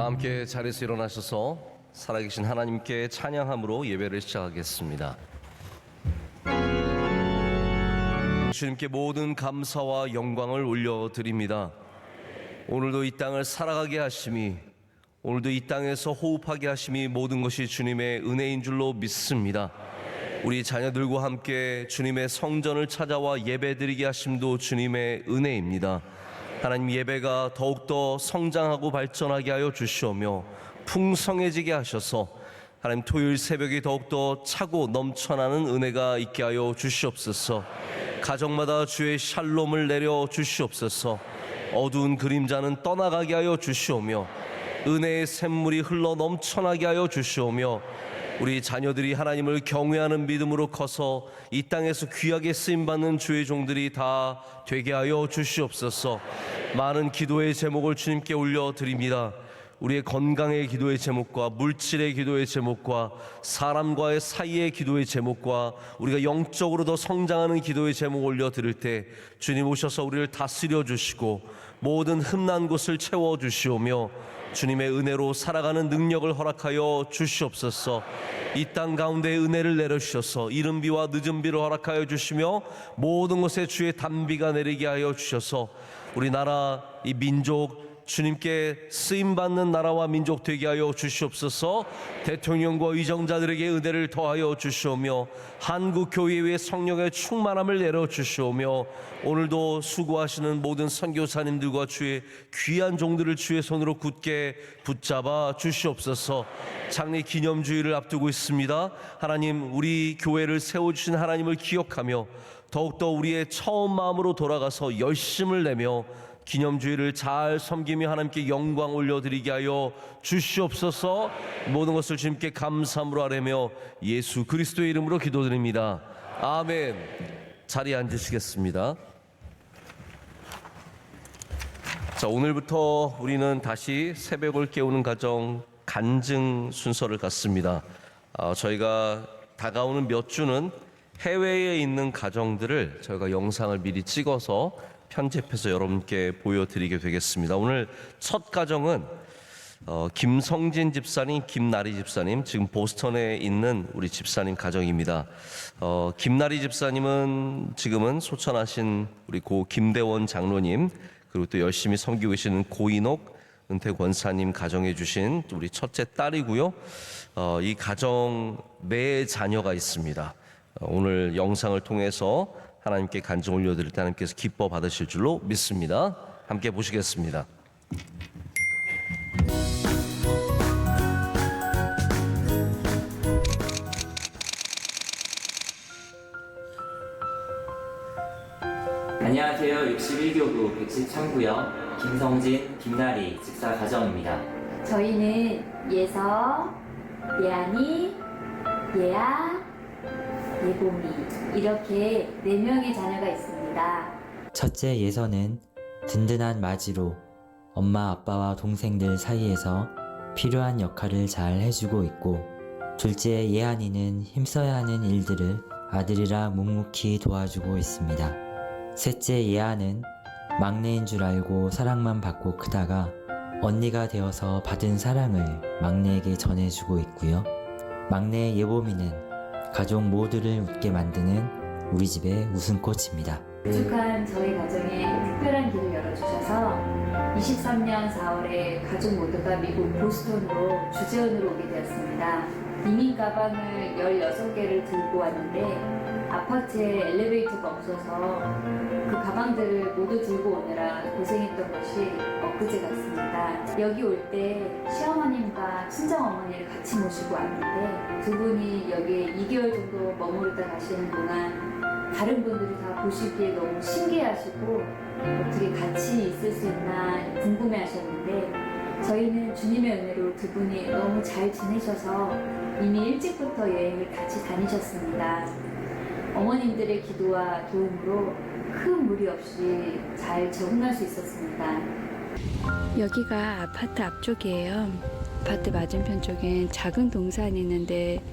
다 함께 자리에서 일어나셔서 살아계신 하나님께 찬양함으로 예배를 시작하겠습니다. 주님께 모든 감사와 영광을 올려드립니다. 오늘도 이 땅을 살아가게 하심이, 오늘도 이 땅에서 호흡하게 하심이 모든 것이 주님의 은혜인 줄로 믿습니다. 우리 자녀들과 함께 주님의 성전을 찾아와 예배드리게 하심도 주님의 은혜입니다. 하나님, 예배가 더욱더 성장하고 발전하게 하여 주시오며 풍성해지게 하셔서 하나님, 토요일 새벽이 더욱더 차고 넘쳐나는 은혜가 있게 하여 주시옵소서. 가정마다 주의 샬롬을 내려 주시옵소서. 어두운 그림자는 떠나가게 하여 주시오며 은혜의 샘물이 흘러 넘쳐나게 하여 주시오며 우리 자녀들이 하나님을 경외하는 믿음으로 커서 이 땅에서 귀하게 쓰임받는 주의 종들이 다 되게 하여 주시옵소서. 많은 기도의 제목을 주님께 올려드립니다. 우리의 건강의 기도의 제목과 물질의 기도의 제목과 사람과의 사이의 기도의 제목과 우리가 영적으로 더 성장하는 기도의 제목 올려드릴 때 주님 오셔서 우리를 다스려 주시고 모든 흠난 곳을 채워주시오며 주님의 은혜로 살아가는 능력을 허락하여 주시옵소서. 이 땅 가운데 은혜를 내려주셔서 이른 비와 늦은 비를 허락하여 주시며 모든 것에 주의 단비가 내리게 하여 주셔서 우리 나라 이 민족 주님께 쓰임받는 나라와 민족 되게 하여 주시옵소서. 대통령과 의정자들에게 은혜를 더하여 주시오며 한국교회의 성령의 충만함을 내려주시오며 오늘도 수고하시는 모든 선교사님들과 주의 귀한 종들을 주의 손으로 굳게 붙잡아 주시옵소서. 장례 기념주의를 앞두고 있습니다. 하나님, 우리 교회를 세워주신 하나님을 기억하며 더욱더 우리의 처음 마음으로 돌아가서 열심을 내며 기념주의를 잘 섬기며 하나님께 영광 올려드리게 하여 주시옵소서. 모든 것을 주님께 감사함으로 아뢰며 예수 그리스도의 이름으로 기도드립니다. 아멘. 자리에 앉으시겠습니다. 자, 오늘부터 우리는 다시 새벽을 깨우는 가정 간증 순서를 갖습니다. 저희가 다가오는 몇 주는 해외에 있는 가정들을 저희가 영상을 미리 찍어서 편집해서 여러분께 보여드리게 되겠습니다. 오늘 첫 가정은 김성진 집사님, 김나리 집사님, 지금 보스턴에 있는 우리 집사님 가정입니다. 김나리 집사님은 지금은 소천하신 우리 고 김대원 장로님, 그리고 또 열심히 섬기고 계시는 고인옥 은퇴 권사님 가정해 주신 우리 첫째 딸이고요. 이 가정 네 자녀가 있습니다. 오늘 영상을 통해서 하나님께 간증 올려드릴 때 하나님께서 기뻐 받으실 줄로 믿습니다. 함께 보시겠습니다. 안녕하세요. 61교구 110창구역 김성진, 김나리 집사 가정입니다. 저희는 예서, 예안이, 예아, 예봄이 이렇게 4명의 자녀가 있습니다. 첫째 예서는 든든한 맞이로 엄마 아빠와 동생들 사이에서 필요한 역할을 잘 해주고 있고, 둘째 예한이는 힘써야 하는 일들을 아들이라 묵묵히 도와주고 있습니다. 셋째 예아는 막내인 줄 알고 사랑만 받고 크다가 언니가 되어서 받은 사랑을 막내에게 전해주고 있고요. 막내 예봄이는 가족 모두를 웃게 만드는 우리 집의 웃음꽃입니다. 부족한 저희 가정에 특별한 길을 열어주셔서 23년 4월에 가족 모두가 미국 보스턴으로 주재원으로 오게 되었습니다. 이민 가방을 16개를 들고 왔는데 아파트에 엘리베이터가 없어서 그 가방들을 모두 들고 오느라 고생했던 것이 엊그제 같습니다. 여기 올 때 시어머님과 친정어머니를 같이 모시고 왔는데 두 분이 여기에 2개월 정도 머무르다 가시는 동안 다른 분들이 다 보시기에 너무 신기해하시고 어떻게 같이 있을 수 있나 궁금해하셨는데 저희는 주님의 은혜로 두 분이 너무 잘 지내셔서 이미 일찍부터 여행을 같이 다니셨습니다. 어머님들의 기도와 도움으로 큰 무리 없이 잘 적응할 수 있었습니다. 여기가 아파트 앞쪽이에요. 아파트 맞은편 쪽엔 작은 동산이 있는데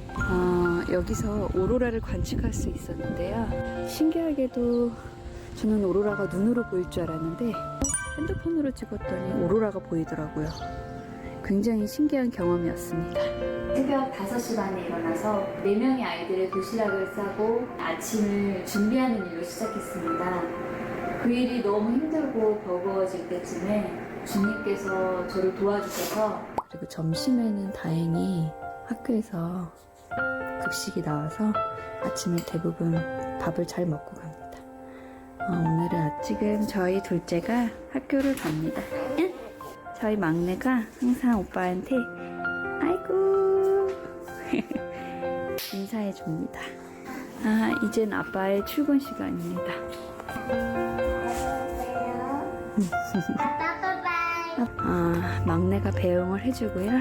여기서 오로라를 관측할 수 있었는데요. 신기하게도 저는 오로라가 눈으로 보일 줄 알았는데 핸드폰으로 찍었더니 오로라가 보이더라고요. 굉장히 신기한 경험이었습니다. 새벽 5시 반에 일어나서 4명의 아이들의 도시락을 싸고 아침을 준비하는 일로 시작했습니다. 그 일이 너무 힘들고 버거워질 때쯤에 주님께서 저를 도와주셔서 그리고 점심에는 다행히 학교에서 급식이 나와서 아침을 대부분 밥을 잘 먹고 갑니다. 오늘은 지금 저희 둘째가 학교를 갑니다. 응? 저희 막내가 항상 오빠한테 아이고 인사해 줍니다. 이젠 아빠의 출근 시간입니다. 막내가 배웅을 해주고요.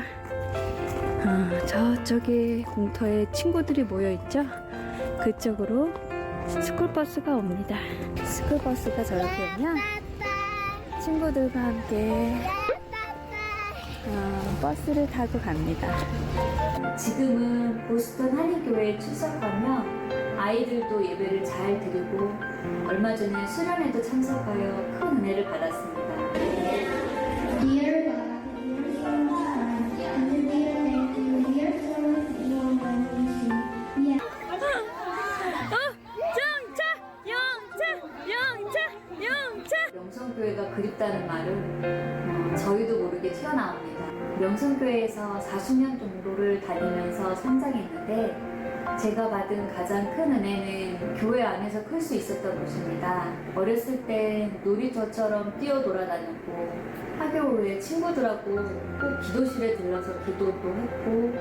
저쪽에 공터에 친구들이 모여있죠? 그쪽으로 스쿨버스가 옵니다. 스쿨버스가 저렇게 오면 친구들과 함께 버스를 타고 갑니다. 지금은 보스턴 한인교회에 출석하며 아이들도 예배를 잘 드리고 얼마 전에 수련회도 참석하여 큰 은혜를 받았습니다. Dear God, dear Son, and dear nephew, dear friends, your mercy. Yes. 명성교회가 그립다는 말은 저희도 모르게 튀어나옵니다. 명성교회에서 40년 정도를 다니면서 성장했는데 제가 받은 가장 큰 은혜는 교회 안에서 클 수 있었던 것입니다. 어렸을 땐 놀이터처럼 뛰어돌아다녔고 학교 후에 친구들하고 꼭 기도실에 들러서 기도도 했고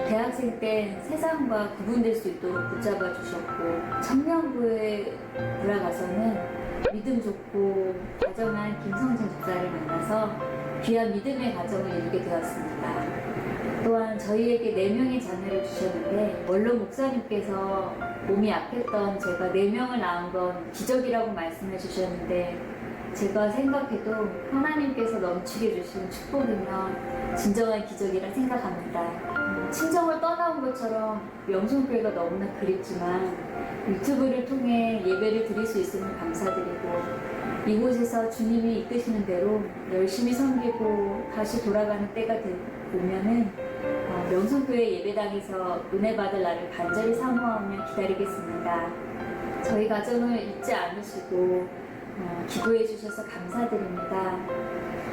대학생 땐 세상과 구분될 수 있도록 붙잡아 주셨고 청년부에 들어가서는 믿음 좋고 다정한 김성진 집사를 만나서 귀한 믿음의 가정을 이루게 되었습니다. 또한 저희에게 4명의 자녀를 주셨는데 원로 목사님께서 몸이 약했던 제가 4명을 낳은 건 기적이라고 말씀해 주셨는데 제가 생각해도 하나님께서 넘치게 주신 축복이면 진정한 기적이라 생각합니다. 친정을 떠나온 것처럼 명성교회가 너무나 그립지만 유튜브를 통해 예배를 드릴 수 있음을 감사드리고 이곳에서 주님이 이끄시는 대로 열심히 섬기고 다시 돌아가는 때가 오면은 명성교회 예배당에서 은혜 받을 날을 간절히 사모하며 기다리겠습니다. 저희 가정을 잊지 않으시고 기도해 주셔서 감사드립니다.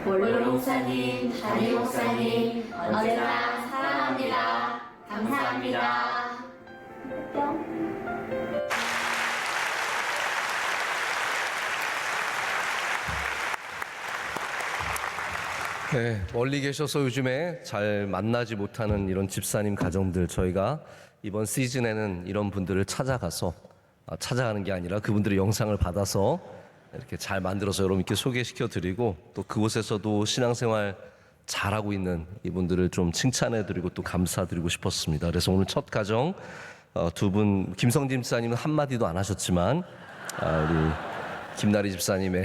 원로 목사님, 담임 목사님, 언제나 사랑합니다. 감사합니다. 뿅. 네, 멀리 계셔서 요즘에 잘 만나지 못하는 이런 집사님 가정들 저희가 이번 시즌에는 이런 분들을 찾아가서 찾아가는 게 아니라 그분들의 영상을 받아서 이렇게 잘 만들어서 여러분께 소개시켜 드리고 또 그곳에서도 신앙생활 잘하고 있는 이분들을 좀 칭찬해 드리고 또 감사드리고 싶었습니다. 그래서 오늘 첫 가정 두 분 김성진 집사님은 한마디도 안 하셨지만 우리 김나리 집사님의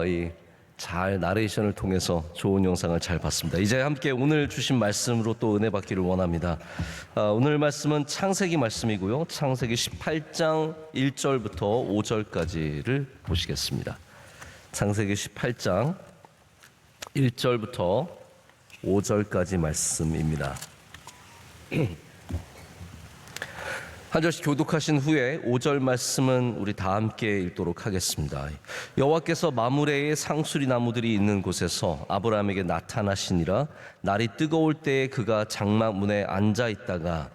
이 잘 나레이션을 통해서 좋은 영상을 잘 봤습니다. 이제 함께 오늘 주신 말씀으로 또 은혜 받기를 원합니다. 오늘 말씀은 창세기 말씀이고요. 창세기 18장 1절부터 5절까지를 보시겠습니다. 창세기 18장 1절부터 5절까지 말씀입니다. 한 절씩 교독하신 후에 5절 말씀은 우리 다 함께 읽도록 하겠습니다. 여호와께서 마므레의 상수리 나무들이 있는 곳에서 아브라함에게 나타나시니라. 날이 뜨거울 때에 그가 장막 문에 앉아 있다가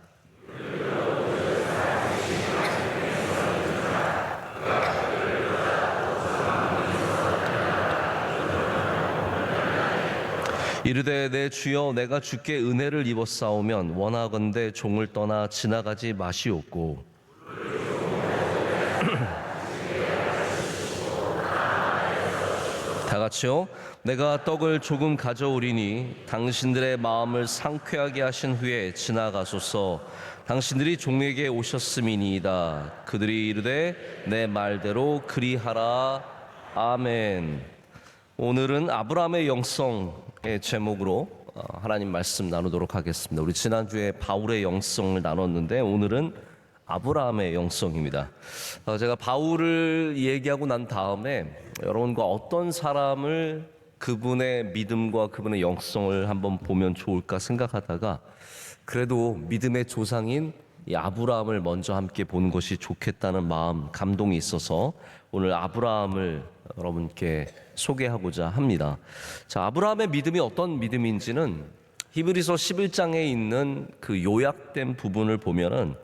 이르되 내 주여 내가 주께 은혜를 입었사오면 원하건대 종을 떠나 지나가지 마시옵고 다 같이요. 내가 떡을 조금 가져오리니 당신들의 마음을 상쾌하게 하신 후에 지나가소서. 당신들이 종에게 오셨음이니이다. 그들이 이르되 내 말대로 그리하라. 아멘. 오늘은 아브라함의 영성의 제목으로 하나님 말씀 나누도록 하겠습니다. 우리 지난주에 바울의 영성을 나눴는데 오늘은 아브라함의 영성입니다. 제가 바울을 얘기하고 난 다음에 여러분과 어떤 사람을 그분의 믿음과 그분의 영성을 한번 보면 좋을까 생각하다가 그래도 믿음의 조상인 이 아브라함을 먼저 함께 보는 것이 좋겠다는 마음, 감동이 있어서 오늘 아브라함을 여러분께 소개하고자 합니다. 자, 아브라함의 믿음이 어떤 믿음인지는 히브리서 11장에 있는 그 요약된 부분을 보면은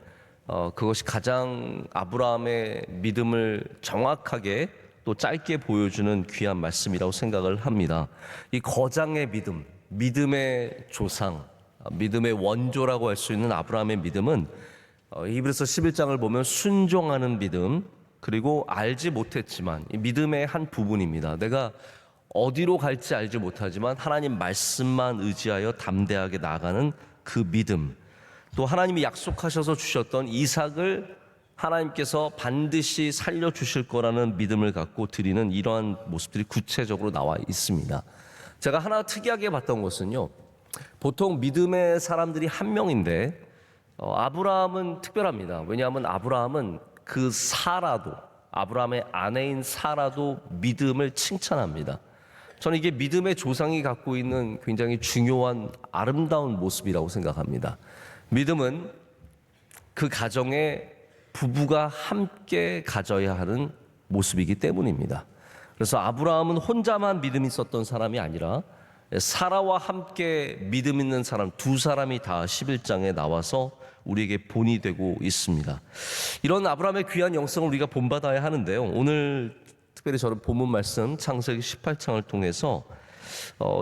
그것이 가장 아브라함의 믿음을 정확하게 또 짧게 보여주는 귀한 말씀이라고 생각을 합니다. 이 거장의 믿음, 믿음의 조상, 믿음의 원조라고 할 수 있는 아브라함의 믿음은 히브리서 11장을 보면 순종하는 믿음, 그리고 알지 못했지만 이 믿음의 한 부분입니다. 내가 어디로 갈지 알지 못하지만 하나님 말씀만 의지하여 담대하게 나아가는 그 믿음, 또 하나님이 약속하셔서 주셨던 이삭을 하나님께서 반드시 살려주실 거라는 믿음을 갖고 드리는 이러한 모습들이 구체적으로 나와 있습니다. 제가 하나 특이하게 봤던 것은요, 보통 믿음의 사람들이 한 명인데 아브라함은 특별합니다. 왜냐하면 아브라함은 그 사라도, 아브라함의 아내인 사라도 믿음을 칭찬합니다. 저는 이게 믿음의 조상이 갖고 있는 굉장히 중요한 아름다운 모습이라고 생각합니다. 믿음은 그 가정에 부부가 함께 가져야 하는 모습이기 때문입니다. 그래서 아브라함은 혼자만 믿음이 있었던 사람이 아니라 사라와 함께 믿음 있는 사람 두 사람이 다 11장에 나와서 우리에게 본이 되고 있습니다. 이런 아브라함의 귀한 영성을 우리가 본받아야 하는데요. 오늘 특별히 저는 본문 말씀 창세기 18장을 통해서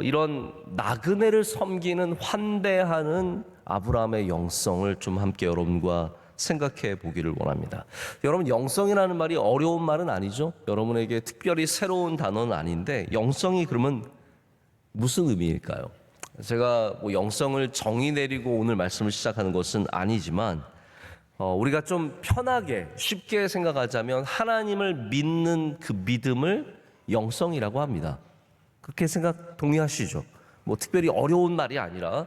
이런 나그네를 섬기는 환대하는 아브라함의 영성을 좀 함께 여러분과 생각해 보기를 원합니다. 여러분, 영성이라는 말이 어려운 말은 아니죠. 여러분에게 특별히 새로운 단어는 아닌데 영성이 그러면 무슨 의미일까요? 제가 뭐 영성을 정의 내리고 오늘 말씀을 시작하는 것은 아니지만 우리가 좀 편하게 쉽게 생각하자면 하나님을 믿는 그 믿음을 영성이라고 합니다. 그렇게 생각 동의하시죠? 뭐 특별히 어려운 말이 아니라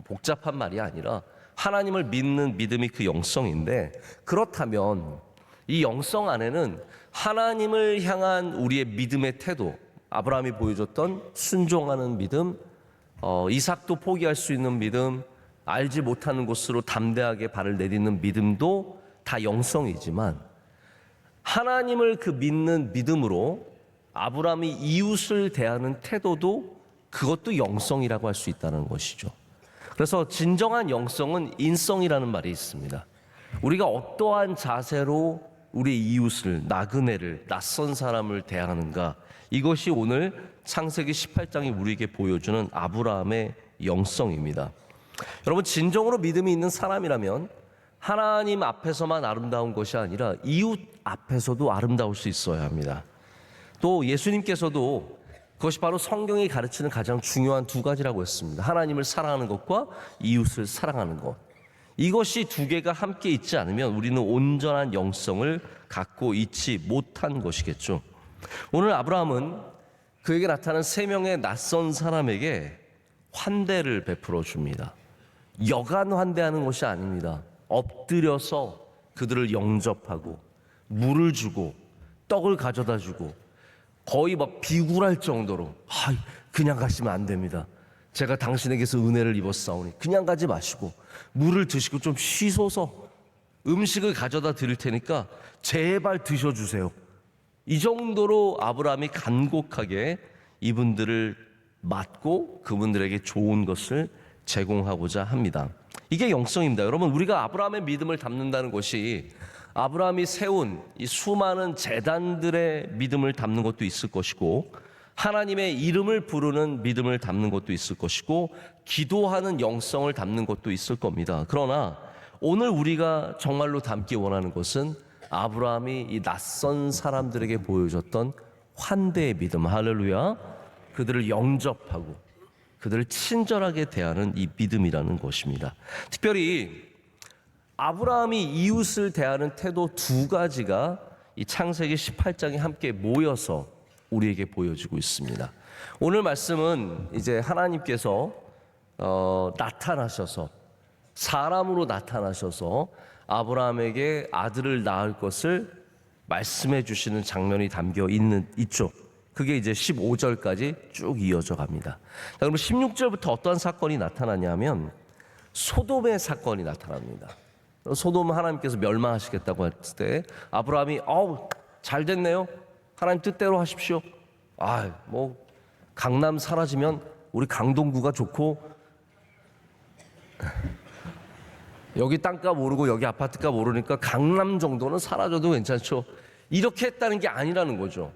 복잡한 말이 아니라 하나님을 믿는 믿음이 그 영성인데, 그렇다면 이 영성 안에는 하나님을 향한 우리의 믿음의 태도, 아브라함이 보여줬던 순종하는 믿음, 이삭도 포기할 수 있는 믿음, 알지 못하는 곳으로 담대하게 발을 내딛는 믿음도 다 영성이지만 하나님을 그 믿는 믿음으로 아브라함이 이웃을 대하는 태도도 그것도 영성이라고 할 수 있다는 것이죠. 그래서 진정한 영성은 인성이라는 말이 있습니다. 우리가 어떠한 자세로 우리 이웃을, 나그네를, 낯선 사람을 대하는가, 이것이 오늘 창세기 18장이 우리에게 보여주는 아브라함의 영성입니다. 여러분, 진정으로 믿음이 있는 사람이라면 하나님 앞에서만 아름다운 것이 아니라 이웃 앞에서도 아름다울 수 있어야 합니다. 또 예수님께서도 그것이 바로 성경이 가르치는 가장 중요한 두 가지라고 했습니다. 하나님을 사랑하는 것과 이웃을 사랑하는 것. 이것이 두 개가 함께 있지 않으면 우리는 온전한 영성을 갖고 있지 못한 것이겠죠. 오늘 아브라함은 그에게 나타난 세 명의 낯선 사람에게 환대를 베풀어 줍니다. 여간 환대하는 것이 아닙니다. 엎드려서 그들을 영접하고 물을 주고 떡을 가져다 주고 거의 막 비굴할 정도로 그냥 가시면 안 됩니다. 제가 당신에게서 은혜를 입었사오니 그냥 가지 마시고 물을 드시고 좀 쉬소서, 음식을 가져다 드릴 테니까 제발 드셔주세요. 이 정도로 아브라함이 간곡하게 이분들을 맞고 그분들에게 좋은 것을 제공하고자 합니다. 이게 영성입니다. 여러분, 우리가 아브라함의 믿음을 담는다는 것이 아브라함이 세운 이 수많은 제단들의 믿음을 담는 것도 있을 것이고, 하나님의 이름을 부르는 믿음을 담는 것도 있을 것이고, 기도하는 영성을 담는 것도 있을 겁니다. 그러나 오늘 우리가 정말로 담기 원하는 것은 아브라함이 이 낯선 사람들에게 보여줬던 환대의 믿음, 할렐루야, 그들을 영접하고 그들을 친절하게 대하는 이 믿음이라는 것입니다. 특별히 아브라함이 이웃을 대하는 태도 두 가지가 이 창세기 18장에 함께 모여서 우리에게 보여지고 있습니다. 오늘 말씀은 이제 하나님께서 나타나셔서, 사람으로 나타나셔서 아브라함에게 아들을 낳을 것을 말씀해 주시는 장면이 담겨 있죠. 그게 이제 15절까지 쭉 이어져 갑니다. 자, 그럼 16절부터 어떤 사건이 나타나냐면 소돔의 사건이 나타납니다. 소돔 하나님께서 멸망하시겠다고 했을 때 아브라함이 잘 됐네요. 하나님 뜻대로 하십시오. 뭐 강남 사라지면 우리 강동구가 좋고 여기 땅값 오르고 여기 아파트값 오르니까 강남 정도는 사라져도 괜찮죠. 이렇게 했다는 게 아니라는 거죠.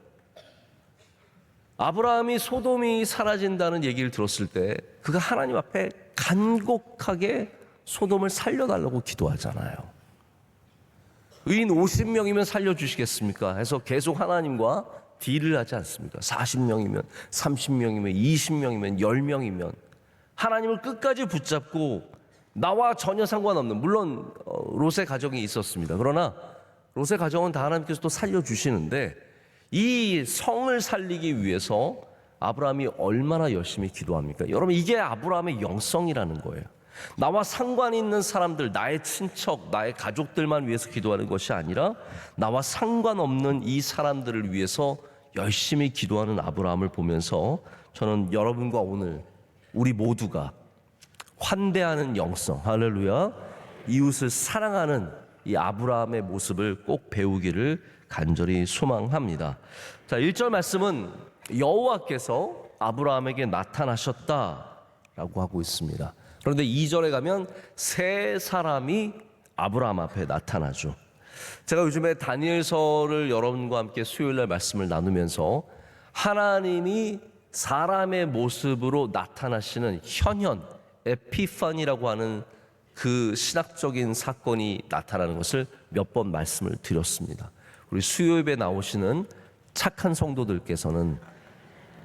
아브라함이 소돔이 사라진다는 얘기를 들었을 때 그가 하나님 앞에 간곡하게 소돔을 살려달라고 기도하잖아요. 의인 50명이면 살려주시겠습니까? 해서 계속 하나님과 딜을 하지 않습니까? 40명이면 30명이면 20명이면 10명이면 하나님을 끝까지 붙잡고 나와 전혀 상관없는, 물론 롯의 가정이 있었습니다. 그러나 롯의 가정은 다 하나님께서 또 살려주시는데 이 성을 살리기 위해서 아브라함이 얼마나 열심히 기도합니까? 여러분, 이게 아브라함의 영성이라는 거예요. 나와 상관 있는 사람들, 나의 친척, 나의 가족들만 위해서 기도하는 것이 아니라 나와 상관없는 이 사람들을 위해서 열심히 기도하는 아브라함을 보면서 저는 여러분과 오늘 우리 모두가 환대하는 영성, 할렐루야, 이웃을 사랑하는 이 아브라함의 모습을 꼭 배우기를 간절히 소망합니다. 자, 1절 말씀은 여호와께서 아브라함에게 나타나셨다라고 하고 있습니다. 그런데 2절에 가면 세 사람이 아브라함 앞에 나타나죠. 제가 요즘에 다니엘서를 여러분과 함께 수요일날 말씀을 나누면서 하나님이 사람의 모습으로 나타나시는 현현, 에피판이라고 하는 그 신학적인 사건이 나타나는 것을 몇 번 말씀을 드렸습니다. 우리 수요일에 나오시는 착한 성도들께서는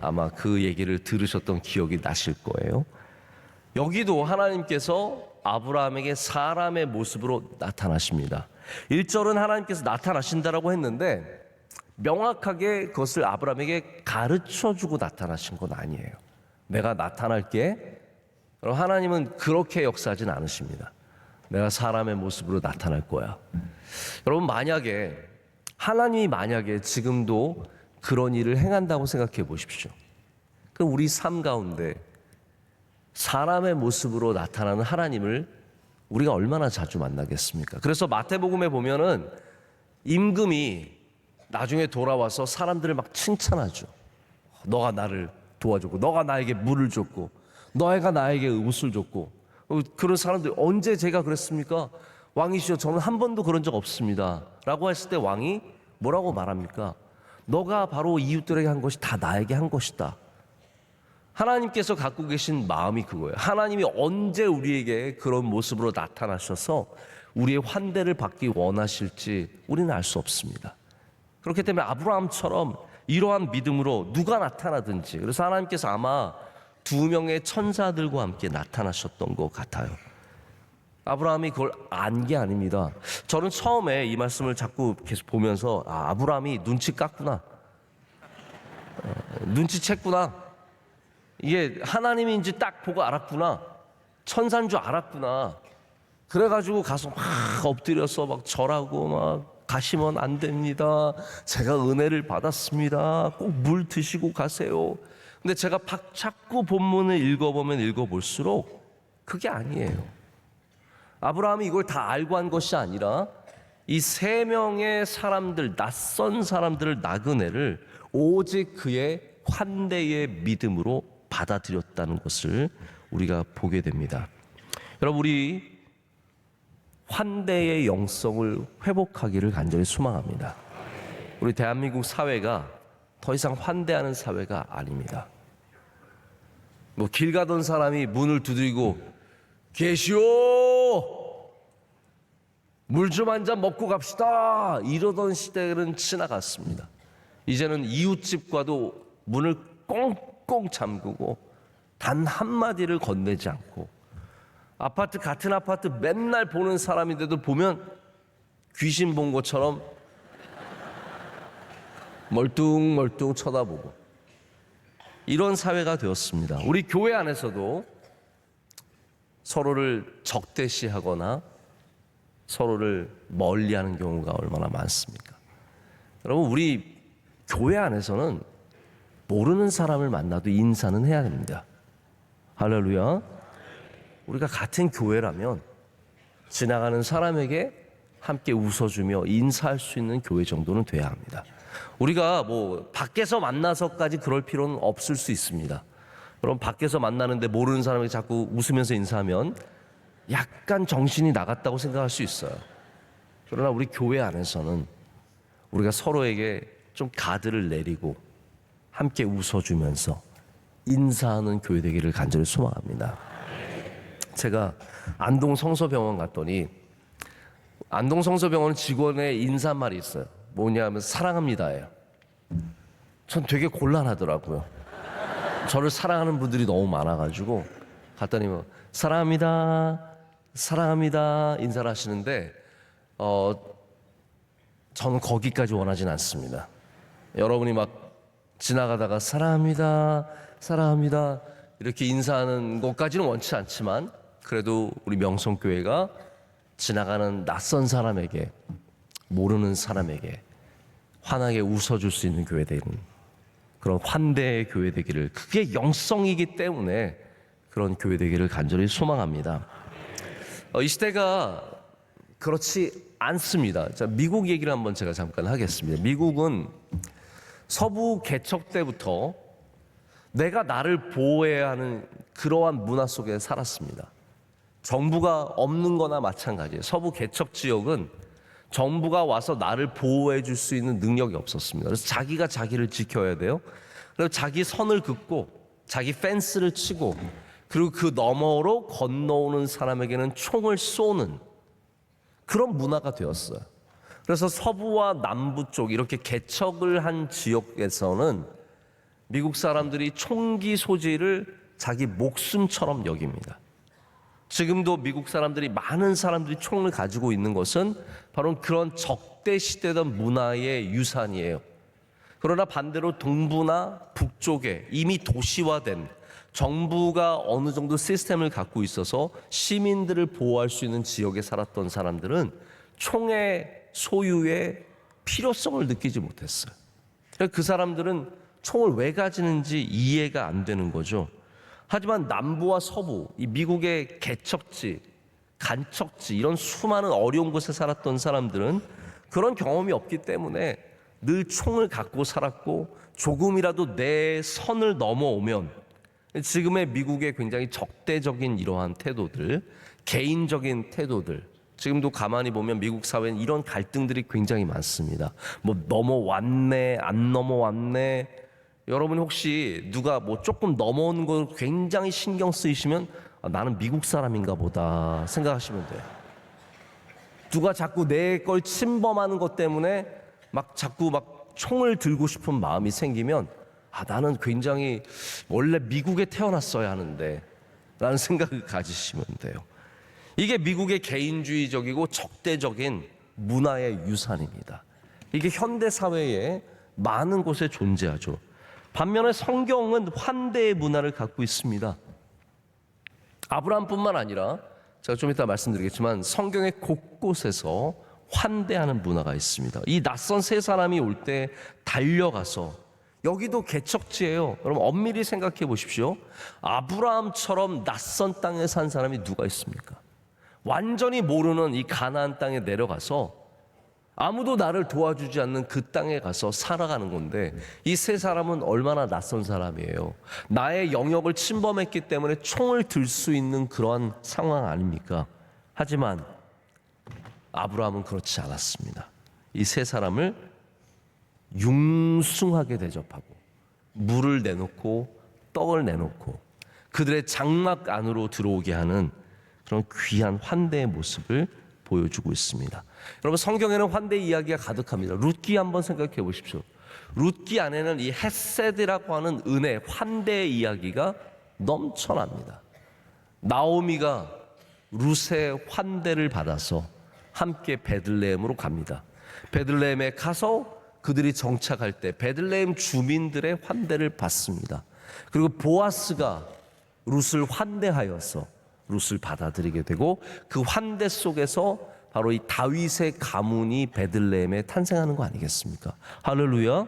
아마 그 얘기를 들으셨던 기억이 나실 거예요. 여기도 하나님께서 아브라함에게 사람의 모습으로 나타나십니다. 1절은 하나님께서 나타나신다라고 했는데 명확하게 그것을 아브라함에게 가르쳐주고 나타나신 건 아니에요. 내가 나타날게. 하나님은 그렇게 역사하진 않으십니다. 내가 사람의 모습으로 나타날 거야. 여러분, 하나님이 만약에 지금도 그런 일을 행한다고 생각해 보십시오. 그럼 우리 삶 가운데 사람의 모습으로 나타나는 하나님을 우리가 얼마나 자주 만나겠습니까? 그래서 마태복음에 보면은 임금이 나중에 돌아와서 사람들을 막 칭찬하죠. 너가 나를 도와줬고, 너가 나에게 물을 줬고, 너가 나에게 옷을 줬고. 그런 사람들, 언제 제가 그랬습니까? 왕이시여, 저는 한 번도 그런 적 없습니다 라고 했을 때 왕이 뭐라고 말합니까? 너가 바로 이웃들에게 한 것이 다 나에게 한 것이다. 하나님께서 갖고 계신 마음이 그거예요. 하나님이 언제 우리에게 그런 모습으로 나타나셔서 우리의 환대를 받기 원하실지 우리는 알 수 없습니다. 그렇기 때문에 아브라함처럼 이러한 믿음으로 누가 나타나든지, 그래서 하나님께서 아마 2명의 천사들과 함께 나타나셨던 것 같아요. 아브라함이 그걸 안 게 아닙니다. 저는 처음에 이 말씀을 자꾸 계속 보면서 아브라함이 눈치 깠구나, 눈치챘구나, 이게 하나님인지 딱 보고 알았구나, 천사인 줄 알았구나. 그래가지고 가서 막 엎드려서 막 절하고 막 가시면 안 됩니다. 제가 은혜를 받았습니다. 꼭 물 드시고 가세요. 근데 제가 자꾸 본문을 읽어보면 읽어볼수록 그게 아니에요. 아브라함이 이걸 다 알고 한 것이 아니라 이 3명의 사람들, 낯선 사람들을 나그네를 오직 그의 환대의 믿음으로 받아들였다는 것을 우리가 보게 됩니다. 여러분, 우리 환대의 영성을 회복하기를 간절히 소망합니다. 우리 대한민국 사회가 더 이상 환대하는 사회가 아닙니다. 뭐 길 가던 사람이 문을 두드리고 계시오, 물 좀 한 잔 먹고 갑시다, 이러던 시대는 지나갔습니다. 이제는 이웃집과도 문을 꽁꽁 잠그고 단 한마디를 건네지 않고, 같은 아파트 맨날 보는 사람인데도 보면 귀신 본 것처럼 멀뚱멀뚱 쳐다보고, 이런 사회가 되었습니다. 우리 교회 안에서도 서로를 적대시하거나 서로를 멀리하는 경우가 얼마나 많습니까? 여러분, 우리 교회 안에서는 모르는 사람을 만나도 인사는 해야 됩니다. 할렐루야. 우리가 같은 교회라면 지나가는 사람에게 함께 웃어주며 인사할 수 있는 교회 정도는 돼야 합니다. 우리가 뭐 밖에서 만나서까지 그럴 필요는 없을 수 있습니다. 그럼 밖에서 만나는데 모르는 사람에게 자꾸 웃으면서 인사하면 약간 정신이 나갔다고 생각할 수 있어요. 그러나 우리 교회 안에서는 우리가 서로에게 좀 가드를 내리고 함께 웃어주면서 인사하는 교회 되기를 간절히 소망합니다. 제가 안동 성서병원 갔더니 안동 성서병원 직원의 인사말이 있어요. 뭐냐면 사랑합니다예요. 전 되게 곤란하더라고요. 저를 사랑하는 분들이 너무 많아가지고 갔더니 뭐 사랑합니다, 사랑합니다 인사를 하시는데 저는 거기까지 원하진 않습니다. 여러분이 막 지나가다가 사랑합니다, 사랑합니다 이렇게 인사하는 것까지는 원치 않지만 그래도 우리 명성교회가 지나가는 낯선 사람에게 모르는 사람에게 환하게 웃어줄 수 있는 교회 되는 그런 환대의 교회 되기를 그게 영성이기 때문에 그런 교회 되기를 간절히 소망합니다. 이 시대가 그렇지 않습니다. 자, 미국 얘기를 한번 제가 잠깐 하겠습니다. 미국은 서부 개척 때부터 내가 나를 보호해야 하는 그러한 문화 속에 살았습니다. 정부가 없는 거나 마찬가지예요. 서부 개척 지역은 정부가 와서 나를 보호해 줄 수 있는 능력이 없었습니다. 그래서 자기가 자기를 지켜야 돼요. 그리고 자기 선을 긋고 자기 펜스를 치고 그리고 그 너머로 건너오는 사람에게는 총을 쏘는 그런 문화가 되었어요. 그래서 서부와 남부 쪽 이렇게 개척을 한 지역에서는 미국 사람들이 총기 소지를 자기 목숨처럼 여깁니다. 지금도 미국 사람들이 많은 사람들이 총을 가지고 있는 것은 바로 그런 적대시되던 문화의 유산이에요. 그러나 반대로 동부나 북쪽에 이미 도시화된 정부가 어느 정도 시스템을 갖고 있어서 시민들을 보호할 수 있는 지역에 살았던 사람들은 총의 소유의 필요성을 느끼지 못했어요. 그 사람들은 총을 왜 가지는지 이해가 안 되는 거죠. 하지만 남부와 서부, 이 미국의 개척지, 간척지 이런 수많은 어려운 곳에 살았던 사람들은 그런 경험이 없기 때문에 늘 총을 갖고 살았고 조금이라도 내 선을 넘어오면 지금의 미국의 굉장히 적대적인 이러한 태도들, 개인적인 태도들 지금도 가만히 보면 미국 사회는 이런 갈등들이 굉장히 많습니다. 뭐 넘어왔네, 안 넘어왔네. 여러분 혹시 누가 뭐 조금 넘어오는 걸 굉장히 신경 쓰이시면 나는 미국 사람인가 보다 생각하시면 돼요. 누가 자꾸 내 걸 침범하는 것 때문에 막 자꾸 막 총을 들고 싶은 마음이 생기면 나는 굉장히 원래 미국에 태어났어야 하는데 라는 생각을 가지시면 돼요. 이게 미국의 개인주의적이고 적대적인 문화의 유산입니다. 이게 현대 사회에 많은 곳에 존재하죠. 반면에 성경은 환대의 문화를 갖고 있습니다. 아브라함뿐만 아니라 제가 좀 이따 말씀드리겠지만 성경의 곳곳에서 환대하는 문화가 있습니다. 이 낯선 세 사람이 올 때 달려가서 여기도 개척지예요. 여러분 엄밀히 생각해 보십시오. 아브라함처럼 낯선 땅에 산 사람이 누가 있습니까? 완전히 모르는 이 가나안 땅에 내려가서 아무도 나를 도와주지 않는 그 땅에 가서 살아가는 건데 이 세 사람은 얼마나 낯선 사람이에요. 나의 영역을 침범했기 때문에 총을 들 수 있는 그러한 상황 아닙니까? 하지만 아브라함은 그렇지 않았습니다. 이 세 사람을 융숭하게 대접하고 물을 내놓고 떡을 내놓고 그들의 장막 안으로 들어오게 하는 그런 귀한 환대의 모습을 보여주고 있습니다. 여러분 성경에는 환대 이야기가 가득합니다. 룻기 한번 생각해 보십시오. 룻기 안에는 이 헤세드라고 하는 은혜, 환대의 이야기가 넘쳐납니다. 나오미가 룻의 환대를 받아서 함께 베들레헴으로 갑니다. 베들레헴에 가서 그들이 정착할 때 베들레헴 주민들의 환대를 받습니다. 그리고 보아스가 룻을 환대하여서 룻을 받아들이게 되고 그 환대 속에서 바로 이 다윗의 가문이 베들레헴에 탄생하는 거 아니겠습니까? 할렐루야.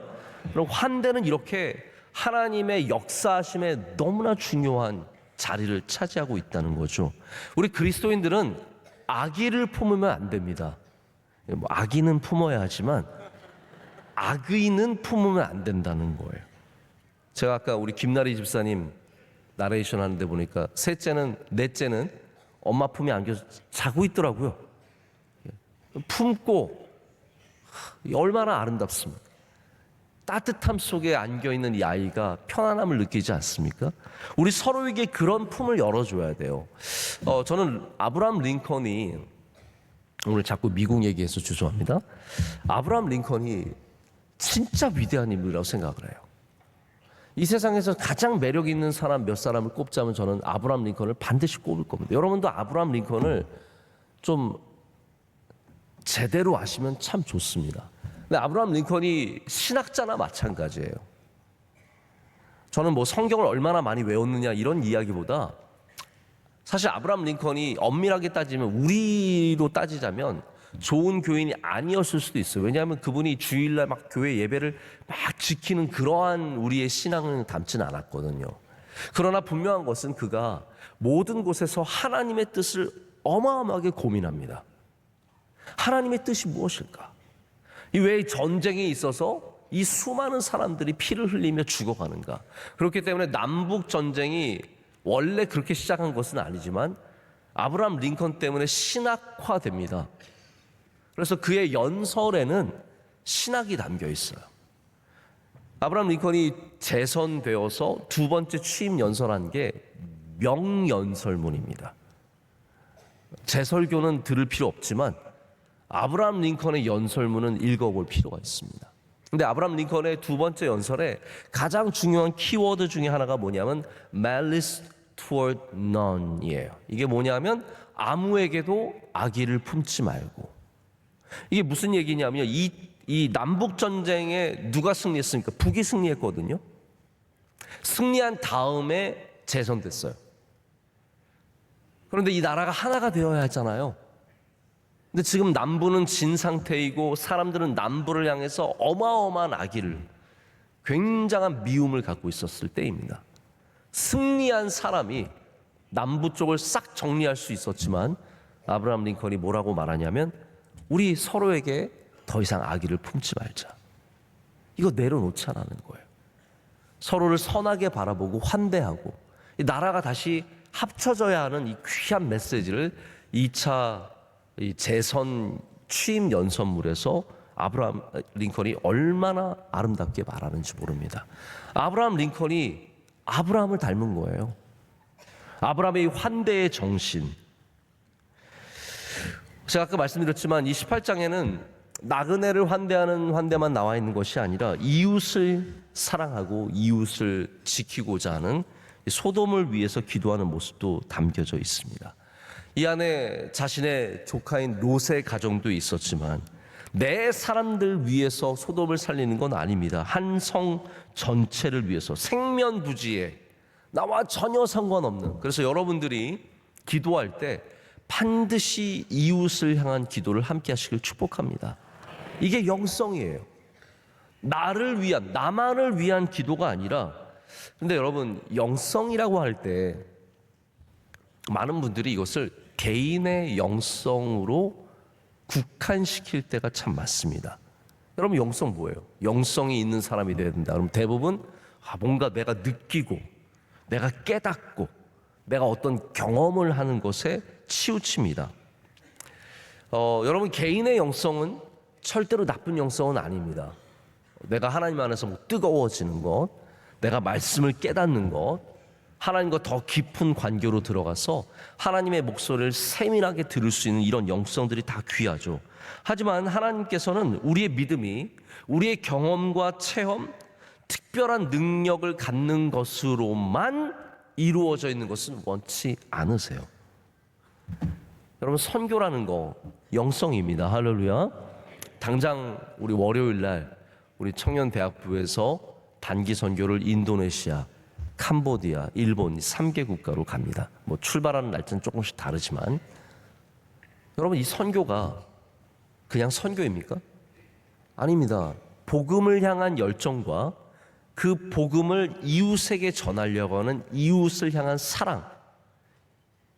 그럼 환대는 이렇게 하나님의 역사하심에 너무나 중요한 자리를 차지하고 있다는 거죠. 우리 그리스도인들은 악의를 품으면 안 됩니다. 악의는 품어야 하지만 악의는 품으면 안 된다는 거예요. 제가 아까 우리 김나리 집사님 나레이션 하는데 보니까 넷째는 엄마 품에 안겨서 자고 있더라고요. 품고 얼마나 아름답습니까? 따뜻함 속에 안겨있는 이 아이가 편안함을 느끼지 않습니까? 우리 서로에게 그런 품을 열어줘야 돼요. 저는 아브라함 링컨이, 오늘 자꾸 미국 얘기해서 죄송합니다. 아브라함 링컨이 진짜 위대한 인물이라고 생각을 해요. 이 세상에서 가장 매력 있는 사람 몇 사람을 꼽자면 저는 아브라함 링컨을 반드시 꼽을 겁니다. 여러분도 아브라함 링컨을 좀 제대로 아시면 참 좋습니다. 근데 아브라함 링컨이 신학자나 마찬가지예요. 저는 뭐 성경을 얼마나 많이 외웠느냐 이런 이야기보다 사실 아브라함 링컨이 엄밀하게 따지면, 우리로 따지자면 좋은 교인이 아니었을 수도 있어요. 왜냐하면 그분이 주일날 막 교회 예배를 막 지키는 그러한 우리의 신앙을 담지는 않았거든요. 그러나 분명한 것은 그가 모든 곳에서 하나님의 뜻을 어마어마하게 고민합니다. 하나님의 뜻이 무엇일까? 이 왜 전쟁이 있어서 이 수많은 사람들이 피를 흘리며 죽어가는가? 그렇기 때문에 남북 전쟁이 원래 그렇게 시작한 것은 아니지만 아브라함 링컨 때문에 신학화됩니다. 그래서 그의 연설에는 신학이 담겨 있어요. 아브라함 링컨이 재선되어서 두 번째 취임 연설한 게 명연설문입니다. 제 설교는 들을 필요 없지만 아브라함 링컨의 연설문은 읽어볼 필요가 있습니다. 근데 아브라함 링컨의 두 번째 연설에 가장 중요한 키워드 중에 하나가 뭐냐면 malice toward none이에요. 이게 뭐냐면 아무에게도 악의를 품지 말고. 이게 무슨 얘기냐면요, 이 남북 전쟁에 누가 승리했습니까? 북이 승리했거든요. 승리한 다음에 재선됐어요. 그런데 이 나라가 하나가 되어야 하잖아요. 근데 지금 남부는 진 상태이고 사람들은 남부를 향해서 어마어마한 악의를, 굉장한 미움을 갖고 있었을 때입니다. 승리한 사람이 남부 쪽을 싹 정리할 수 있었지만 아브라함 링컨이 뭐라고 말하냐면 우리 서로에게 더 이상 악의를 품지 말자. 이거 내려놓자라는 거예요. 서로를 선하게 바라보고 환대하고 이 나라가 다시 합쳐져야 하는 이 귀한 메시지를 2차 재선 취임 연설문에서 아브라함 링컨이 얼마나 아름답게 말하는지 모릅니다. 아브라함 링컨이 아브라함을 닮은 거예요. 아브라함의 환대의 정신. 제가 아까 말씀드렸지만 이 18장에는 나그네를 환대하는 환대만 나와 있는 것이 아니라 이웃을 사랑하고 이웃을 지키고자 하는 소돔을 위해서 기도하는 모습도 담겨져 있습니다. 이 안에 자신의 조카인 롯의 가정도 있었지만 내 사람들 위해서 소돔을 살리는 건 아닙니다. 한 성 전체를 위해서 생면부지에 나와 전혀 상관없는, 그래서 여러분들이 기도할 때 반드시 이웃을 향한 기도를 함께 하시길 축복합니다. 이게 영성이에요. 나를 위한, 나만을 위한 기도가 아니라, 근데 여러분 영성이라고 할 때 많은 분들이 이것을 개인의 영성으로 국한시킬 때가 참 많습니다. 여러분 영성 뭐예요? 영성이 있는 사람이 돼야 된다. 그럼 대부분 뭔가 내가 느끼고 내가 깨닫고 내가 어떤 경험을 하는 것에 치우칩니다. 여러분 개인의 영성은 절대로 나쁜 영성은 아닙니다. 내가 하나님 안에서 뭐 뜨거워지는 것, 내가 말씀을 깨닫는 것, 하나님과 더 깊은 관계로 들어가서 하나님의 목소리를 세밀하게 들을 수 있는 이런 영성들이 다 귀하죠. 하지만 하나님께서는 우리의 믿음이 우리의 경험과 체험, 특별한 능력을 갖는 것으로만 이루어져 있는 것은 원치 않으세요. 여러분 선교라는 거 영성입니다. 할렐루야. 당장 우리 월요일 날 우리 청년대학부에서 단기 선교를 인도네시아, 캄보디아, 일본 3개 국가로 갑니다. 뭐 출발하는 날짜는 조금씩 다르지만 여러분 이 선교가 그냥 선교입니까? 아닙니다. 복음을 향한 열정과 그 복음을 이웃에게 전하려고 하는 이웃을 향한 사랑,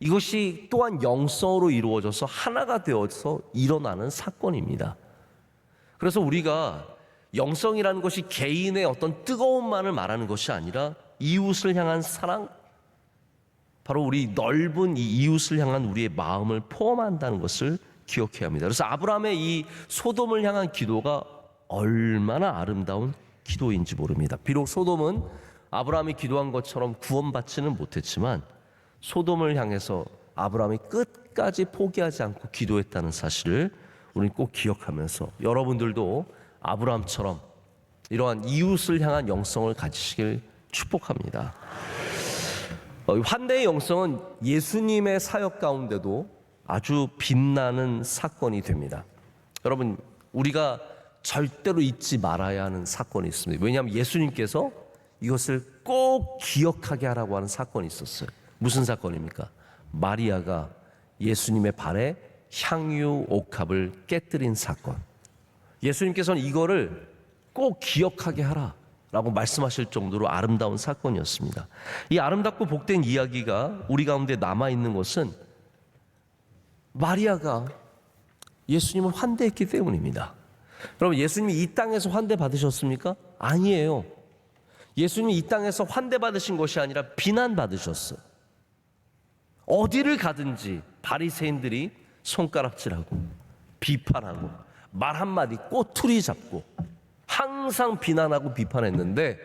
이것이 또한 영성으로 이루어져서 하나가 되어서 일어나는 사건입니다. 그래서 우리가 영성이라는 것이 개인의 어떤 뜨거움만을 말하는 것이 아니라 이웃을 향한 사랑, 바로 우리 넓은 이 이웃을 향한 우리의 마음을 포함한다는 것을 기억해야 합니다. 그래서 아브라함의 이 소돔을 향한 기도가 얼마나 아름다운 기도인지 모릅니다. 비록 소돔은 아브라함이 기도한 것처럼 구원받지는 못했지만 소돔을 향해서 아브라함이 끝까지 포기하지 않고 기도했다는 사실을 우리는 꼭 기억하면서 여러분들도 아브라함처럼 이러한 이웃을 향한 영성을 가지시길 축복합니다. 환대의 영성은 예수님의 사역 가운데도 아주 빛나는 사건이 됩니다. 여러분, 우리가 절대로 잊지 말아야 하는 사건이 있습니다. 왜냐하면 예수님께서 이것을 꼭 기억하게 하라고 하는 사건이 있었어요. 무슨 사건입니까? 마리아가 예수님의 발에 향유 옥합을 깨뜨린 사건. 예수님께서는 이거를 꼭 기억하게 하라라고 말씀하실 정도로 아름다운 사건이었습니다. 이 아름답고 복된 이야기가 우리 가운데 남아있는 것은 마리아가 예수님을 환대했기 때문입니다. 여러분, 예수님이 이 땅에서 환대 받으셨습니까? 아니에요. 예수님이 이 땅에서 환대 받으신 것이 아니라 비난 받으셨어요. 어디를 가든지 바리새인들이 손가락질하고 비판하고 말 한마디 꼬투리 잡고 항상 비난하고 비판했는데,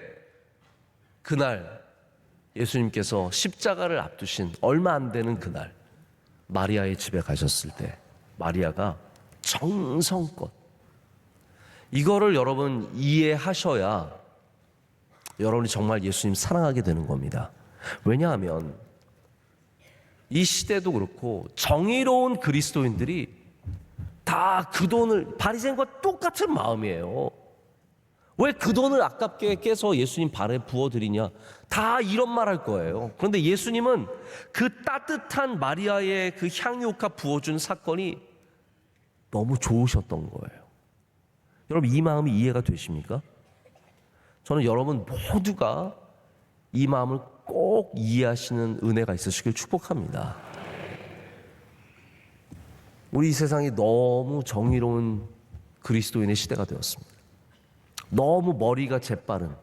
그날 예수님께서 십자가를 앞두신 얼마 안 되는 그날 마리아의 집에 가셨을 때 마리아가 정성껏, 이거를 여러분 이해하셔야 여러분이 정말 예수님 사랑하게 되는 겁니다. 왜냐하면 이 시대도 그렇고 정의로운 그리스도인들이 다 그 돈을, 바리새인과 똑같은 마음이에요. 왜 그 돈을 아깝게 깨서 예수님 발에 부어드리냐, 다 이런 말 할 거예요. 그런데 예수님은 그 따뜻한 마리아의 그 향유옥합 부어준 사건이 너무 좋으셨던 거예요. 여러분, 이 마음이 이해가 되십니까? 저는 여러분 모두가 이 마음을 꼭 이해하시는 은혜가 있으시길 축복합니다. 우리 이 세상이 너무 정의로운 그리스도인의 시대가 되었습니다. 너무 머리가 재빠른,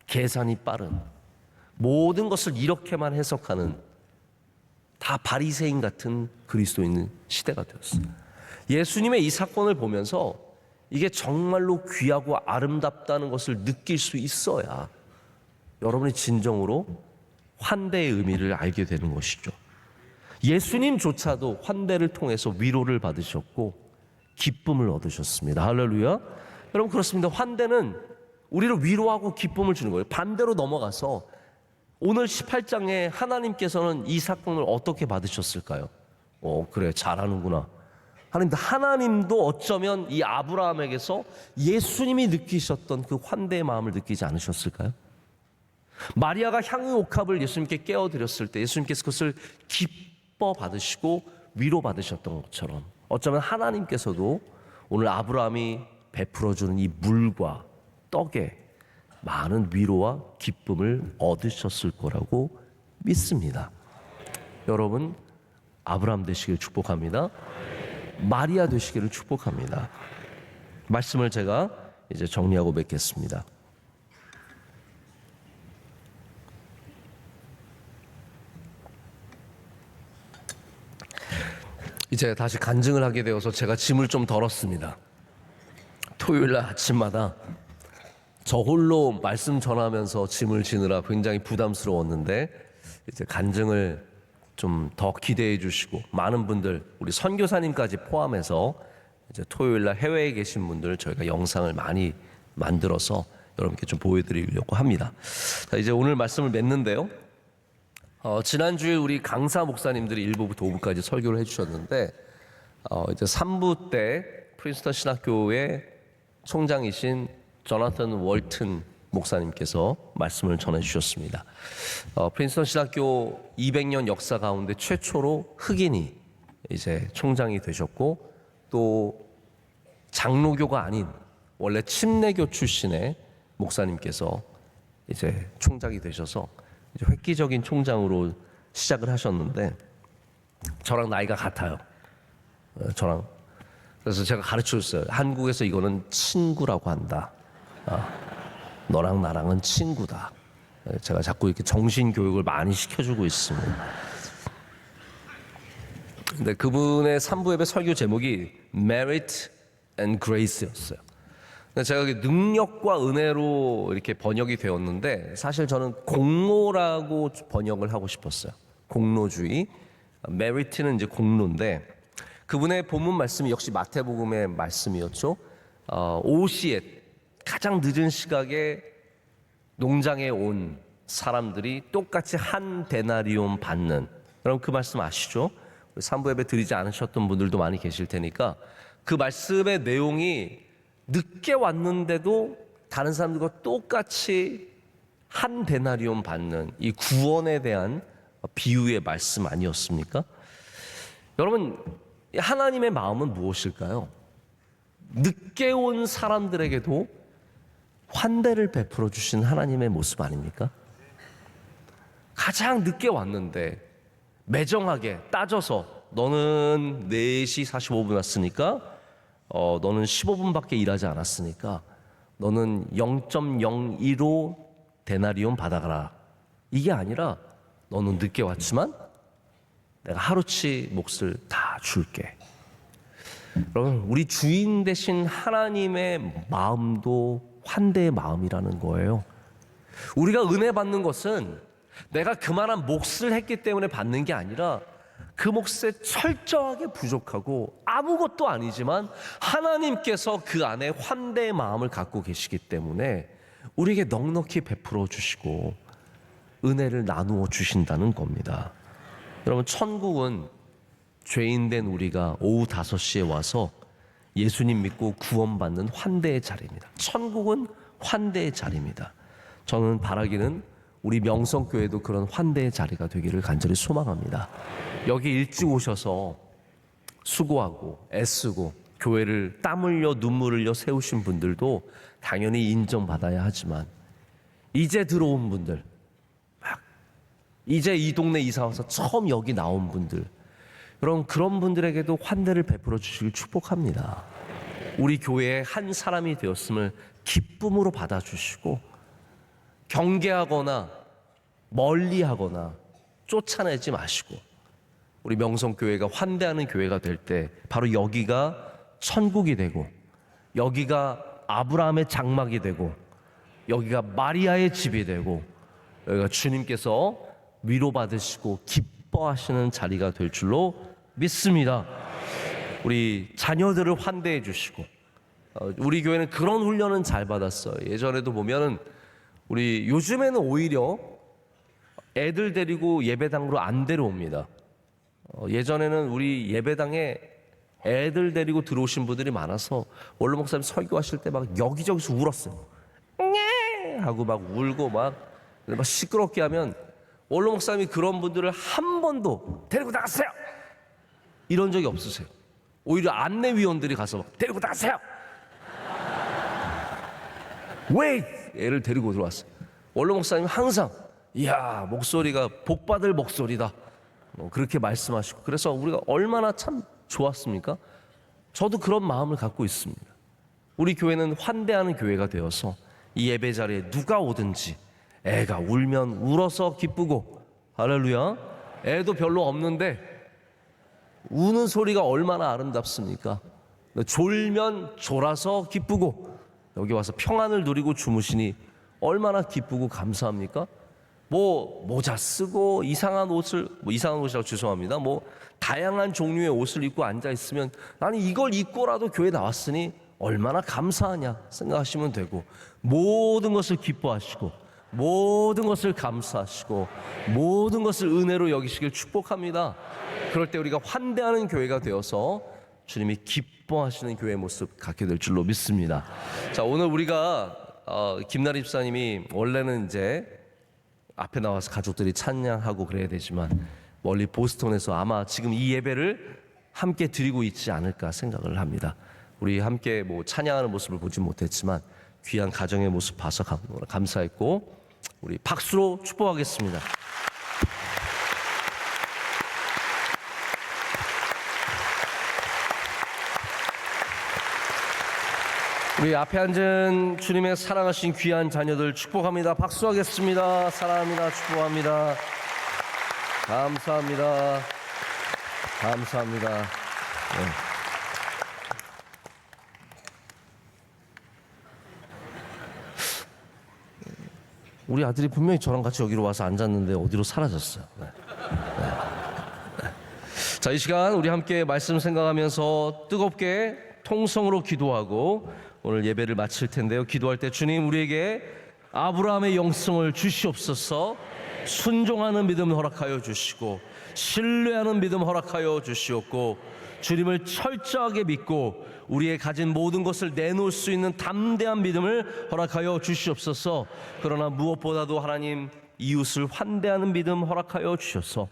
계산이 빠른, 모든 것을 이렇게만 해석하는 다 바리새인 같은 그리스도인 시대가 되었어요. 예수님의 이 사건을 보면서 이게 정말로 귀하고 아름답다는 것을 느낄 수 있어야 여러분이 진정으로 환대의 의미를 알게 되는 것이죠. 예수님조차도 환대를 통해서 위로를 받으셨고 기쁨을 얻으셨습니다. 할렐루야. 여러분, 그렇습니다. 환대는 우리를 위로하고 기쁨을 주는 거예요. 반대로 넘어가서 오늘 18장에 하나님께서는 이 사건을 어떻게 받으셨을까요? 그래, 잘하는구나. 하나님도 어쩌면 이 아브라함에게서 예수님이 느끼셨던 그 환대의 마음을 느끼지 않으셨을까요? 마리아가 향유 옥합을 예수님께 깨어드렸을 때 예수님께서 그것을 기뻐 받으시고 위로 받으셨던 것처럼 어쩌면 하나님께서도 오늘 아브라함이 베풀어주는 이 물과 떡에 많은 위로와 기쁨을 얻으셨을 거라고 믿습니다. 여러분, 아브라함 되시길 축복합니다. 마리아 되시기를 축복합니다. 말씀을 제가 이제 정리하고 맺겠습니다. 이제 다시 간증을 하게 되어서 제가 짐을 좀 덜었습니다. 토요일날 아침마다 저 홀로 말씀 전하면서 짐을 지느라 굉장히 부담스러웠는데 이제 간증을 좀 더 기대해 주시고 많은 분들, 우리 선교사님까지 포함해서 이제 토요일날 해외에 계신 분들 저희가 영상을 많이 만들어서 여러분께 좀 보여드리려고 합니다. 자, 이제 오늘 말씀을 맺는데요. 지난주에 우리 강사 목사님들이 1부부터 5부까지 설교를 해주셨는데 이제 3부 때 프린스턴 신학교의 총장이신 조나탄 월튼 목사님께서 말씀을 전해주셨습니다. 프린스턴 신학교 200년 역사 가운데 최초로 흑인이 이제 총장이 되셨고 또 장로교가 아닌 원래 침례교 출신의 목사님께서 이제 총장이 되셔서 이제 획기적인 총장으로 시작을 하셨는데 저랑 나이가 같아요. 저랑. 그래서 제가 가르쳐줬어요. 한국에서 이거는 친구라고 한다. 너랑 나랑은 친구다. 제가 자꾸 이렇게 정신교육을 많이 시켜주고 있습니다. 근데 그분의 3부 예배 설교 제목이 Merit and Grace였어요. 제가 능력과 은혜로 이렇게 번역이 되었는데 사실 저는 공로라고 번역을 하고 싶었어요. 공로주의. 메리트는 이제 공로인데 그분의 본문 말씀이 역시 마태복음의 말씀이었죠. 오시에 가장 늦은 시각에 농장에 온 사람들이 똑같이 한 데나리온 받는. 여러분 그 말씀 아시죠? 3부 예배 드리지 않으셨던 분들도 많이 계실 테니까 그 말씀의 내용이 늦게 왔는데도 다른 사람들과 똑같이 한 데나리온 받는 이 구원에 대한 비유의 말씀 아니었습니까? 여러분 하나님의 마음은 무엇일까요? 늦게 온 사람들에게도 환대를 베풀어 주신 하나님의 모습 아닙니까? 가장 늦게 왔는데 매정하게 따져서 너는 4시 45분 왔으니까 너는 15분밖에 일하지 않았으니까 너는 0.02로 데나리온 받아가라. 이게 아니라 너는 늦게 왔지만 내가 하루치 몫을 다 줄게. 여러분 우리 주인 되신 하나님의 마음도 환대의 마음이라는 거예요. 우리가 은혜 받는 것은 내가 그만한 몫을 했기 때문에 받는 게 아니라 그 몫에 철저하게 부족하고 아무것도 아니지만 하나님께서 그 안에 환대의 마음을 갖고 계시기 때문에 우리에게 넉넉히 베풀어 주시고 은혜를 나누어 주신다는 겁니다. 여러분 천국은 죄인된 우리가 오후 5시에 와서 예수님 믿고 구원받는 환대의 자리입니다. 천국은 환대의 자리입니다. 저는 바라기는 우리 명성교회도 그런 환대의 자리가 되기를 간절히 소망합니다. 여기 일찍 오셔서 수고하고 애쓰고 교회를 땀 흘려 눈물 흘려 세우신 분들도 당연히 인정받아야 하지만 이제 들어온 분들, 이제 이 동네 이사 와서 처음 여기 나온 분들, 여러분 그런 분들에게도 환대를 베풀어 주시길 축복합니다. 우리 교회의 한 사람이 되었음을 기쁨으로 받아주시고 경계하거나 멀리하거나 쫓아내지 마시고 우리 명성교회가 환대하는 교회가 될 때 바로 여기가 천국이 되고 여기가 아브라함의 장막이 되고 여기가 마리아의 집이 되고 여기가 주님께서 위로받으시고 기뻐하시는 자리가 될 줄로 믿습니다. 우리 자녀들을 환대해 주시고 우리 교회는 그런 훈련은 잘 받았어요. 예전에도 보면은 우리 요즘에는 오히려 애들 데리고 예배당으로 안 데려옵니다. 예전에는 우리 예배당에 애들 데리고 들어오신 분들이 많아서 원로 목사님 설교하실 때 막 여기저기서 울었어요. 네 하고 막 울고 막 시끄럽게 하면 원로 목사님이 그런 분들을 한 번도 데리고 나가세요 이런 적이 없으세요. 오히려 안내위원들이 가서 데리고 나가세요. 왜 애를 데리고 들어왔어요? 원로 목사님 항상 이야 목소리가 복받을 목소리다 그렇게 말씀하시고 그래서 우리가 얼마나 참 좋았습니까? 저도 그런 마음을 갖고 있습니다. 우리 교회는 환대하는 교회가 되어서 이 예배 자리에 누가 오든지 애가 울면 울어서 기쁘고 할렐루야. 애도 별로 없는데 우는 소리가 얼마나 아름답습니까? 졸면 졸아서 기쁘고 여기 와서 평안을 누리고 주무시니 얼마나 기쁘고 감사합니까? 모자 쓰고 이상한 옷이라고 죄송합니다. 다양한 종류의 옷을 입고 앉아 있으면 나는 이걸 입고라도 교회 나왔으니 얼마나 감사하냐 생각하시면 되고 모든 것을 기뻐하시고 모든 것을 감사하시고 모든 것을 은혜로 여기시길 축복합니다. 그럴 때 우리가 환대하는 교회가 되어서 주님이 기뻐하시는 교회의 모습 갖게 될 줄로 믿습니다. 자, 오늘 우리가 김나리 집사님이 원래는 이제 앞에 나와서 가족들이 찬양하고 그래야 되지만 멀리 보스턴에서 아마 지금 이 예배를 함께 드리고 있지 않을까 생각을 합니다. 우리 함께 찬양하는 모습을 보지 못했지만 귀한 가정의 모습 봐서 감사했고 우리 박수로 축복하겠습니다. 우리 앞에 앉은 주님의 사랑하신 귀한 자녀들 축복합니다. 박수하겠습니다. 사랑합니다. 축복합니다. 감사합니다. 감사합니다. 네. 우리 아들이 분명히 저랑 같이 여기로 와서 앉았는데 어디로 사라졌어요. 네. 네. 자, 이 시간 우리 함께 말씀 생각하면서 뜨겁게 통성으로 기도하고 오늘 예배를 마칠 텐데요. 기도할 때 주님 우리에게 아브라함의 영성을 주시옵소서. 순종하는 믿음 허락하여 주시고 신뢰하는 믿음 허락하여 주시옵고 주님을 철저하게 믿고 우리의 가진 모든 것을 내놓을 수 있는 담대한 믿음을 허락하여 주시옵소서. 그러나 무엇보다도 하나님 이웃을 환대하는 믿음 허락하여 주셔서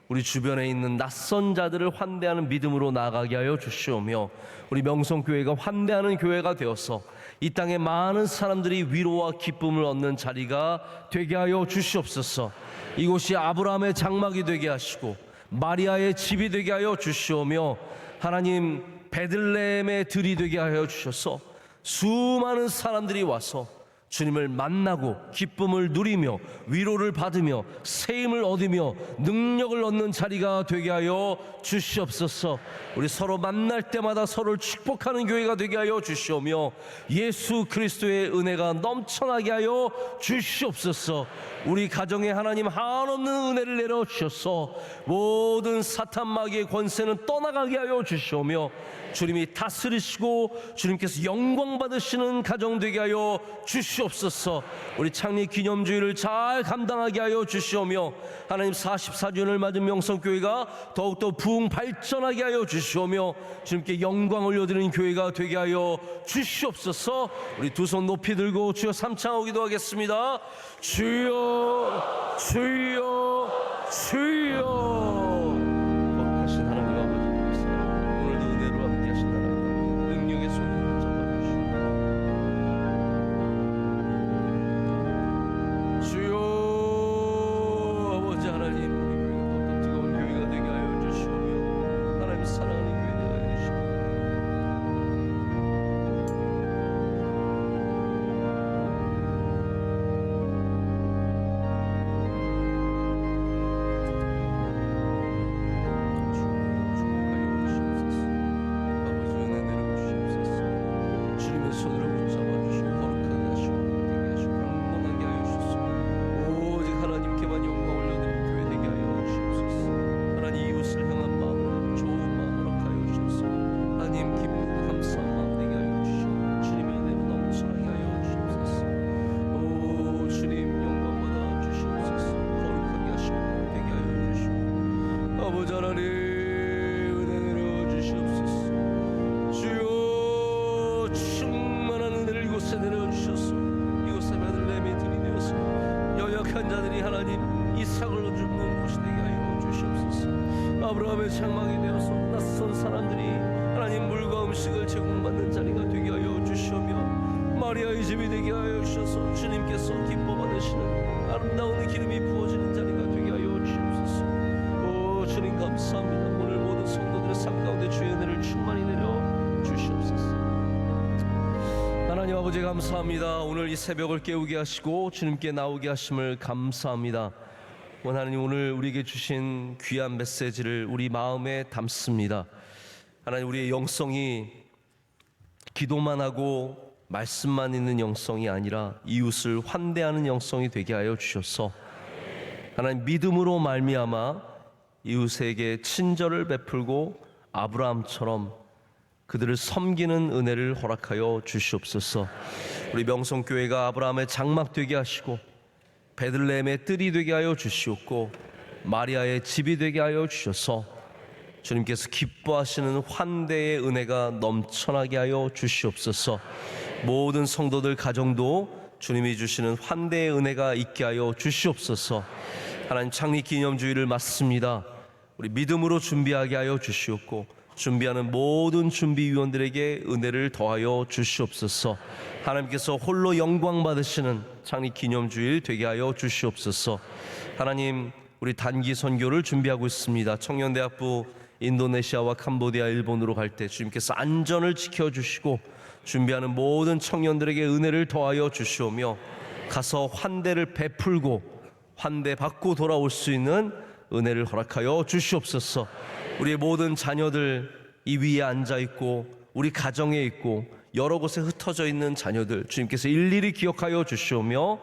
우리 주변에 있는 낯선 자들을 환대하는 믿음으로 나아가게 하여 주시오며 우리 명성교회가 환대하는 교회가 되어서 이 땅에 많은 사람들이 위로와 기쁨을 얻는 자리가 되게 하여 주시옵소서. 이곳이 아브라함의 장막이 되게 하시고 마리아의 집이 되게 하여 주시오며 하나님 베들레헴의 들이 되게 하여 주셔서 수많은 사람들이 와서 주님을 만나고 기쁨을 누리며 위로를 받으며 세임을 얻으며 능력을 얻는 자리가 되게 하여 주시옵소서. 우리 서로 만날 때마다 서로를 축복하는 교회가 되게 하여 주시오며 예수 그리스도의 은혜가 넘쳐나게 하여 주시옵소서. 우리 가정에 하나님 한없는 은혜를 내려 주셔서 모든 사탄 마귀의 권세는 떠나가게 하여 주시오며 주님이 다스리시고 주님께서 영광 받으시는 가정 되게 하여 주시옵소서. 우리 창립 기념주의를 잘 감당하게 하여 주시오며 하나님 44주년을 맞은 명성교회가 더욱더 부흥 발전하게 하여 주시오며 주님께 영광 올려드리는 교회가 되게 하여 주시옵소서. 우리 두 손 높이 들고 주여 삼창하고 기도하겠습니다. 주여 주여 주여. 거룩하신 하나님 아버지, 오늘도 은혜로 함께하신 하나님 능력의 손을 잡아주시고 주여 아버지 하나님 우리 교회가 더욱더 뜨거운 교회가 되게 하여 주시오며 하나님 사랑하는 교회 되게 하여 주시고 아브라함의 장막이 되어서 낯선 사람들이 하나님 물과 음식을 제공받는 자리가 되게 하여 주시오며 마리아의 집이 되게 하여 주셔서 주님께서 기뻐 받으시는 아름다운 기름이 부어지는 자리가 되게 하여 주시옵소서. 오 주님 감사합니다. 오늘 모든 성도들의 삶 가운데 주의 은혜를 충만히 내려 주시옵소서. 하나님 아버지 감사합니다. 오늘 이 새벽을 깨우게 하시고 주님께 나오게 하심을 감사합니다. 하나님 오늘 우리에게 주신 귀한 메시지를 우리 마음에 담습니다. 하나님 우리의 영성이 기도만 하고 말씀만 있는 영성이 아니라 이웃을 환대하는 영성이 되게 하여 주셔서 하나님 믿음으로 말미암아 이웃에게 친절을 베풀고 아브라함처럼 그들을 섬기는 은혜를 허락하여 주시옵소서. 우리 명성교회가 아브라함의 장막 되게 하시고 베들레헴의 뜰이 되게 하여 주시옵고 마리아의 집이 되게 하여 주셔서 주님께서 기뻐하시는 환대의 은혜가 넘쳐나게 하여 주시옵소서. 모든 성도들 가정도 주님이 주시는 환대의 은혜가 있게 하여 주시옵소서. 하나님 창립 기념주의를 맞습니다. 우리 믿음으로 준비하게 하여 주시옵고 준비하는 모든 준비위원들에게 은혜를 더하여 주시옵소서. 하나님께서 홀로 영광 받으시는 창립 기념주일 되게 하여 주시옵소서. 하나님, 우리 단기 선교를 준비하고 있습니다. 청년대학부 인도네시아와 캄보디아, 일본으로 갈 때 주님께서 안전을 지켜주시고 준비하는 모든 청년들에게 은혜를 더하여 주시오며 가서 환대를 베풀고 환대 받고 돌아올 수 있는 은혜를 허락하여 주시옵소서. 우리의 모든 자녀들 이 위에 앉아 있고 우리 가정에 있고 여러 곳에 흩어져 있는 자녀들 주님께서 일일이 기억하여 주시오며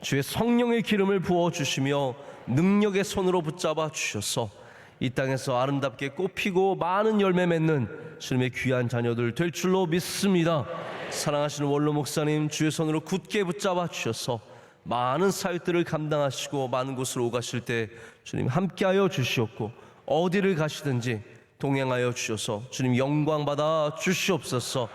주의 성령의 기름을 부어 주시며 능력의 손으로 붙잡아 주셔서 이 땅에서 아름답게 꽃피고 많은 열매 맺는 주님의 귀한 자녀들 될 줄로 믿습니다. 사랑하시는 원로 목사님 주의 손으로 굳게 붙잡아 주셔서 많은 사역들을 감당하시고 많은 곳으로 오가실 때 주님 함께하여 주시옵고 어디를 가시든지 동행하여 주셔서 주님 영광 받아 주시옵소서.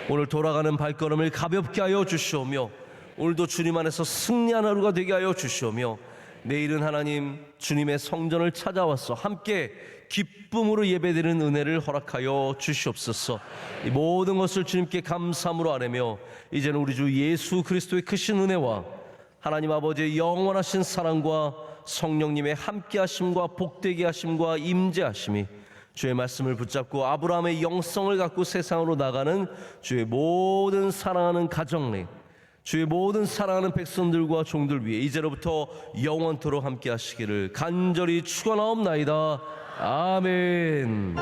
오늘 돌아가는 발걸음을 가볍게 하여 주시오며 오늘도 주님 안에서 승리한 하루가 되게 하여 주시오며 내일은 하나님 주님의 성전을 찾아와서 함께 기쁨으로 예배드리는 은혜를 허락하여 주시옵소서. 이 모든 것을 주님께 감사함으로 아뢰며 이제는 우리 주 예수 그리스도의 크신 은혜와 하나님 아버지의 영원하신 사랑과 성령님의 함께하심과 복되게 하심과 임재하심이 주의 말씀을 붙잡고 아브라함의 영성을 갖고 세상으로 나가는 주의 모든 사랑하는 가정내 주의 모든 사랑하는 백성들과 종들 위해 이제로부터 영원토록 함께 하시기를 간절히 축원하옵나이다. 아멘.